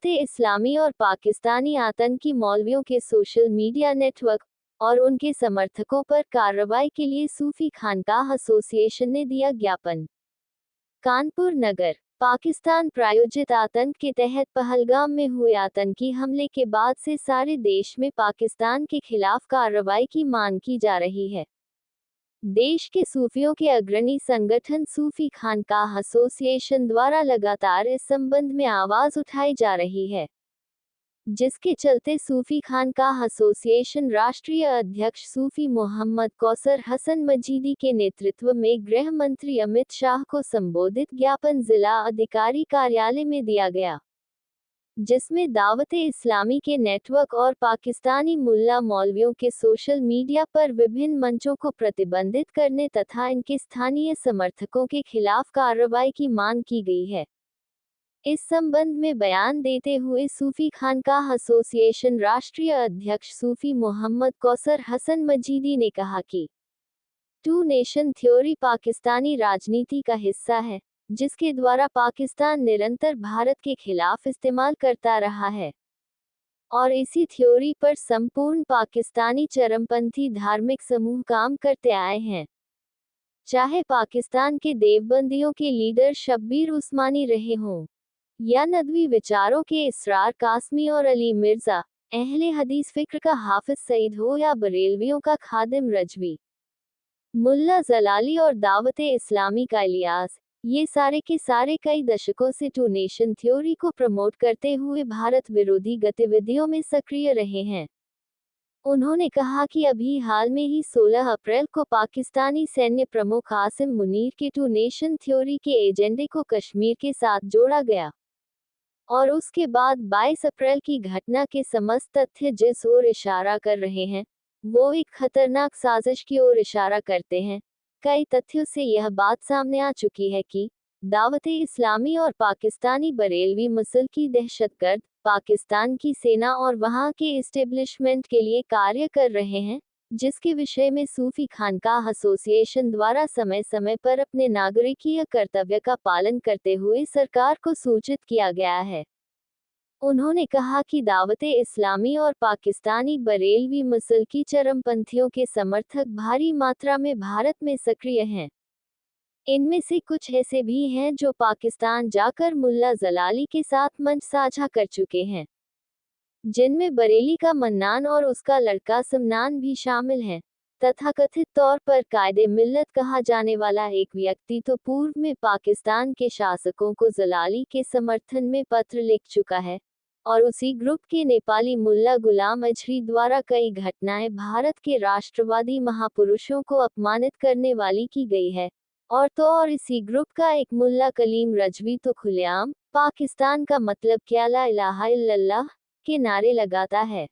दावत-ए-इस्लामी और पाकिस्तानी आतंकी मौलवियों के सोशल मीडिया नेटवर्क और उनके समर्थकों पर कार्रवाई के लिए सूफी खानकाह एसोसिएशन ने दिया ज्ञापन। कानपुर नगर, पाकिस्तान प्रायोजित आतंक के तहत पहलगाम में हुए आतंकी हमले के बाद से सारे देश में पाकिस्तान के खिलाफ कार्रवाई की मांग की जा रही है। देश के सूफियों के अग्रणी संगठन सूफी खानकाह एसोसिएशन द्वारा लगातार इस संबंध में आवाज उठाई जा रही है, जिसके चलते सूफी खानकाह एसोसिएशन राष्ट्रीय अध्यक्ष सूफी मोहम्मद कौसर हसन मजीदी के नेतृत्व में गृह मंत्री अमित शाह को संबोधित ज्ञापन जिला अधिकारी कार्यालय में दिया गया, जिसमें दावत-ए-इस्लामी के नेटवर्क और पाकिस्तानी मुल्ला मौलवियों के सोशल मीडिया पर विभिन्न मंचों को प्रतिबंधित करने तथा इनके स्थानीय समर्थकों के खिलाफ कार्रवाई की मांग की गई है। इस संबंध में बयान देते हुए सूफी खानकाह एसोसिएशन राष्ट्रीय अध्यक्ष सूफी मोहम्मद कौसर हसन मजीदी ने कहा कि टू नेशन थ्योरी पाकिस्तानी राजनीति का हिस्सा है, जिसके द्वारा पाकिस्तान निरंतर भारत के खिलाफ इस्तेमाल करता रहा है और इसी थ्योरी पर संपूर्ण पाकिस्तानी चरमपंथी धार्मिक समूह काम करते आए हैं। चाहे पाकिस्तान के देवबंदियों के लीडर शब्बीर उस्मानी रहे हों या नदवी विचारों के इसरार कासमी और अली मिर्जा, अहले हदीस फिक्र का हाफिज सईद हो या बरेलवियों का खादिम रजवी, मुल्ला जलाली और दावत-ए-इस्लामी का इलियास, ये सारे के सारे कई दशकों से टू नेशन थ्योरी को प्रमोट करते हुए भारत विरोधी गतिविधियों में सक्रिय रहे हैं। उन्होंने कहा कि अभी हाल में ही 16 अप्रैल को पाकिस्तानी सैन्य प्रमुख आसिम मुनीर के टू नेशन थ्योरी के एजेंडे को कश्मीर के साथ जोड़ा गया और उसके बाद 22 अप्रैल की घटना के समस्त तथ्य जिस ओर इशारा कर रहे हैं, वो एक खतरनाक साजिश की ओर इशारा करते हैं। कई तथ्यों से यह बात सामने आ चुकी है कि दावत-ए-इस्लामी और पाकिस्तानी बरेलवी मुसल की दहशतगर्द पाकिस्तान की सेना और वहां के इस्टेब्लिशमेंट के लिए कार्य कर रहे हैं, जिसके विषय में सूफी खानकाह एसोसिएशन द्वारा समय समय पर अपने नागरिकीय कर्तव्य का पालन करते हुए सरकार को सूचित किया गया है। उन्होंने कहा कि दावत-ए-इस्लामी और पाकिस्तानी बरेलवी मुसल की चरमपंथियों के समर्थक भारी मात्रा में भारत में सक्रिय हैं। इनमें से कुछ ऐसे भी हैं जो पाकिस्तान जाकर मुल्ला जलाली के साथ मंच साझा कर चुके हैं, जिनमें बरेली का मन्नान और उसका लड़का समनान भी शामिल हैं। तथाकथित तौर पर कायदे मिल्लत कहा जाने वाला एक व्यक्ति तो पूर्व में पाकिस्तान के शासकों को जलाली के समर्थन में पत्र लिख चुका है और उसी ग्रुप के नेपाली मुल्ला गुलाम अजहरी द्वारा कई घटनाएं भारत के राष्ट्रवादी महापुरुषों को अपमानित करने वाली की गई है। और इसी ग्रुप का एक मुल्ला कलीम रजवी तो खुलेआम पाकिस्तान का मतलब क्या ला इलाहा इल्लल्लाह के नारे लगाता है।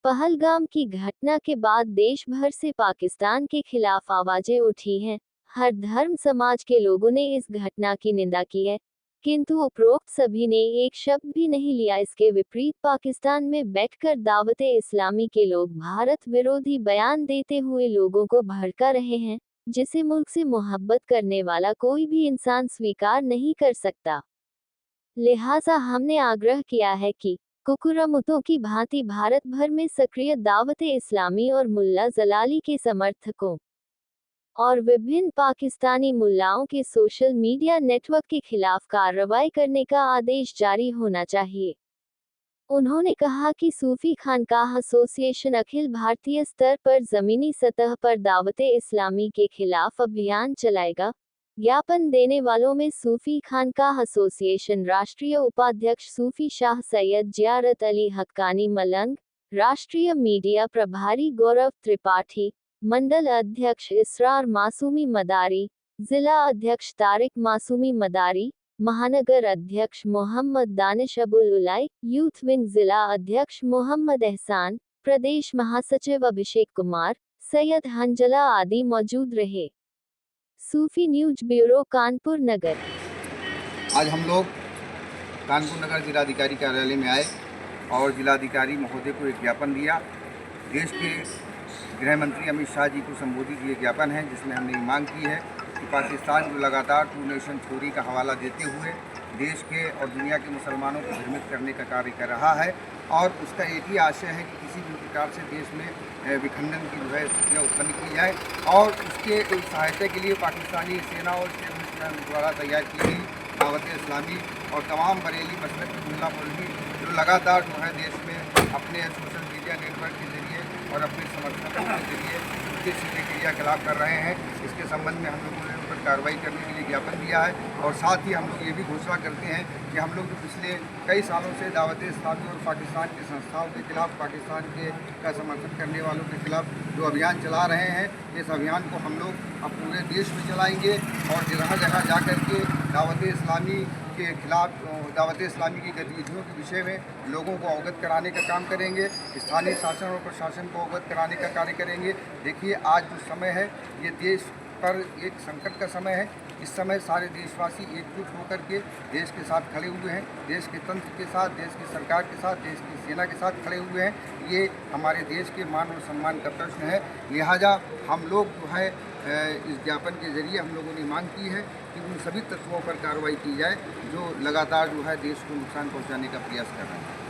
पहलगाम की घटना के बाद देश भर से पाकिस्तान के खिलाफ आवाजें उठी हैं। हर धर्म समाज के लोगों ने इस घटना की निंदा की है, किंतु उपरोक्त सभी ने एक शब्द भी नहीं लिया इसके विपरीत पाकिस्तान में बैठकर दावत-ए-इस्लामी के लोग भारत विरोधी बयान देते हुए लोगों को भड़का रहे हैं, जिसे मुल्क से मोहब्बत करने वाला कोई भी इंसान स्वीकार नहीं कर सकता। लिहाजा हमने आग्रह किया है कि कुकुरमुतों की भांति भारत भर में सक्रिय दावत-ए-इस्लामी और मुल्ला जलाली के समर्थकों और विभिन्न पाकिस्तानी मुल्लाओं के सोशल मीडिया नेटवर्क के खिलाफ कार्रवाई करने का आदेश जारी होना चाहिए। उन्होंने कहा कि सूफी खानकाह एसोसिएशन अखिल भारतीय स्तर पर जमीनी सतह पर दावत-ए-इस्लामी के खिलाफ अभियान चलाएगा। ज्ञापन देने वालों में सूफी खानकाह एसोसिएशन राष्ट्रीय उपाध्यक्ष सूफी शाह सैयद जियारत अली हक्कानी मलंग, राष्ट्रीय मीडिया प्रभारी गौरव त्रिपाठी, मंडल अध्यक्ष इसरार मासूमी मदारी, जिला अध्यक्ष तारिक मासूमी मदारी, महानगर अध्यक्ष मोहम्मद दानिश अबुल उलाई, यूथ विंग जिला अध्यक्ष मोहम्मद एहसान, प्रदेश महासचिव अभिषेक कुमार, सैयद हंजला आदि मौजूद रहे। सूफी न्यूज ब्यूरो कानपुर नगर। आज हम लोग कानपुर नगर जिलाधिकारी कार्यालय में आए और जिलाधिकारी महोदय को एक ज्ञापन दिया। देश के गृह मंत्री अमित शाह जी को संबोधित ये ज्ञापन है, जिसमें हमने मांग की है कि पाकिस्तान को लगातार टू नेशन थ्योरी का हवाला देते हुए देश के और दुनिया के मुसलमानों को भ्रमित करने का कार्य कर रहा है और उसका एक ही आशय है कि किसी भी प्रकार से देश में विखंडन की जो है स्थितियाँ उत्पन्न की जाए और उसके सहायता के लिए पाकिस्तानी सेना और शेख मुस्लिम द्वारा तैयार की गई दावत इस्लामी और तमाम बरेली मसलक की मुल्ला मौलवी जो लगातार जो है देश में अपने सोशल मीडिया नेटवर्क के जरिए और अपने समर्थकों के जरिए उनके सीधे क्रियाकलाप कर रहे हैं। इसके संबंध में हम लोगों ने उन पर कार्रवाई करने के लिए ज्ञापन दिया है और साथ ही हम लोग ये भी घोषणा करते हैं कि हम लोग जो पिछले कई सालों से दावत इस्लामी और पाकिस्तान की संस्थाओं के खिलाफ, पाकिस्तान के का समर्थन करने वालों के खिलाफ जो अभियान चला रहे हैं, इस अभियान को हम लोग अब पूरे देश में चलाएंगे और जगह जगह जा कर के दावत इस्लामी के खिलाफ, दावत इस्लामी की गतिविधियों के विषय में लोगों को अवगत कराने का काम करेंगे, स्थानीय शासन और प्रशासन को अवगत कराने का कार्य करेंगे। देखिए, आज जो समय है ये देश पर एक संकट का समय है। इस समय सारे देशवासी एकजुट होकर के देश के साथ खड़े हुए हैं, देश के तंत्र के साथ, देश की सरकार के साथ, देश की सेना के साथ खड़े हुए हैं। ये हमारे देश के मान और सम्मान का प्रश्न है। लिहाजा हम लोग जो है इस ज्ञापन के जरिए हम लोगों ने मांग की है कि उन सभी तत्वों पर कार्रवाई की जाए जो लगातार जो है देश को नुकसान पहुंचाने का प्रयास कर रहे हैं।